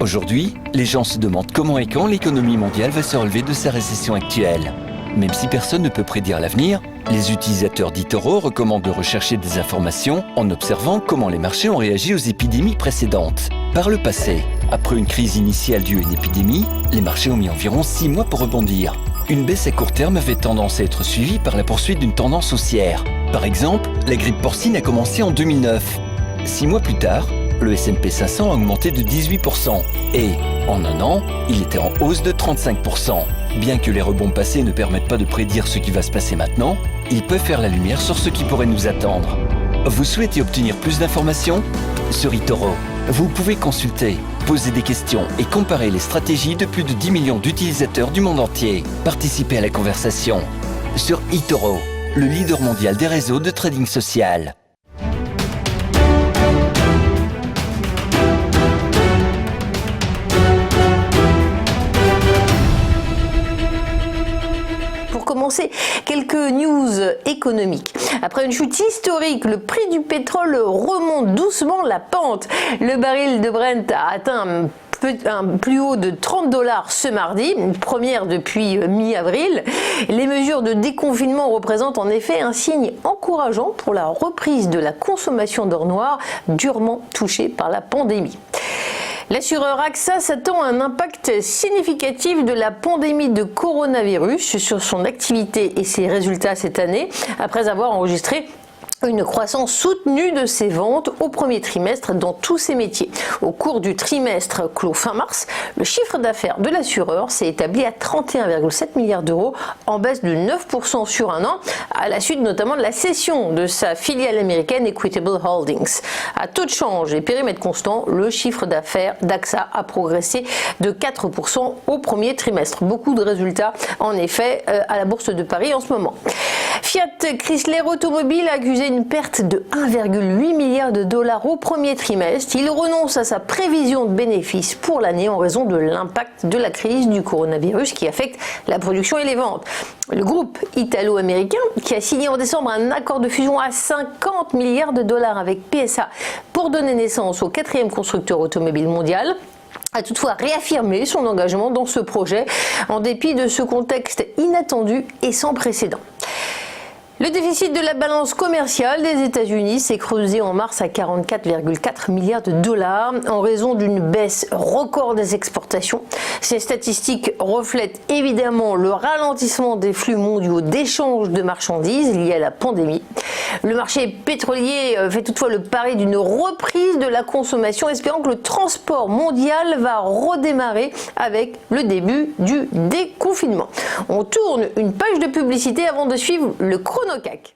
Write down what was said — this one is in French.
Aujourd'hui, les gens se demandent comment et quand l'économie mondiale va se relever de sa récession actuelle. Même si personne ne peut prédire l'avenir, les utilisateurs d'eToro recommandent de rechercher des informations en observant comment les marchés ont réagi aux épidémies précédentes. Par le passé, après une crise initiale due à une épidémie, les marchés ont mis environ 6 mois pour rebondir. Une baisse à court terme avait tendance à être suivie par la poursuite d'une tendance haussière. Par exemple, la grippe porcine a commencé en 2009. 6 mois plus tard, le S&P 500 a augmenté de 18% et, en un an, il était en hausse de 35%. Bien que les rebonds passés ne permettent pas de prédire ce qui va se passer maintenant, ils peuvent faire la lumière sur ce qui pourrait nous attendre. Vous souhaitez obtenir plus d'informations ? Sur eToro, vous pouvez consulter, poser des questions et comparer les stratégies de plus de 10 millions d'utilisateurs du monde entier. Participez à la conversation. Sur eToro, le leader mondial des réseaux de trading social. Pour commencer, quelques news économiques. Après une chute historique, le prix du pétrole remonte doucement la pente. Le baril de Brent a atteint un plus haut de $30 ce mardi, une première depuis mi-avril. Les mesures de déconfinement représentent en effet un signe encourageant pour la reprise de la consommation d'or noir durement touchée par la pandémie. L'assureur AXA s'attend à un impact significatif de la pandémie de coronavirus sur son activité et ses résultats cette année, après avoir enregistré une croissance soutenue de ses ventes au premier trimestre dans tous ses métiers. Au cours du trimestre clos fin mars, le chiffre d'affaires de l'assureur s'est établi à 31,7 milliards d'euros, en baisse de 9% sur un an, à la suite notamment de la cession de sa filiale américaine Equitable Holdings. À taux de change et périmètre constant, le chiffre d'affaires d'AXA a progressé de 4% au premier trimestre. Beaucoup de résultats, en effet, à la Bourse de Paris en ce moment. Fiat Chrysler Automobile a accusé une perte de 1,8 milliard de dollars au premier trimestre. Il renonce à sa prévision de bénéfices pour l'année en raison de l'impact de la crise du coronavirus qui affecte la production et les ventes. Le groupe italo-américain, qui a signé en décembre un accord de fusion à 50 milliards de dollars avec PSA pour donner naissance au 4e constructeur automobile mondial, a toutefois réaffirmé son engagement dans ce projet en dépit de ce contexte inattendu et sans précédent. Le déficit de la balance commerciale des États-Unis s'est creusé en mars à 44,4 milliards de dollars en raison d'une baisse record des exportations. Ces statistiques reflètent évidemment le ralentissement des flux mondiaux d'échange de marchandises liés à la pandémie. Le marché pétrolier fait toutefois le pari d'une reprise de la consommation, espérant que le transport mondial va redémarrer avec le début du déconfinement. On tourne une page de publicité avant de suivre le ChronoCAC.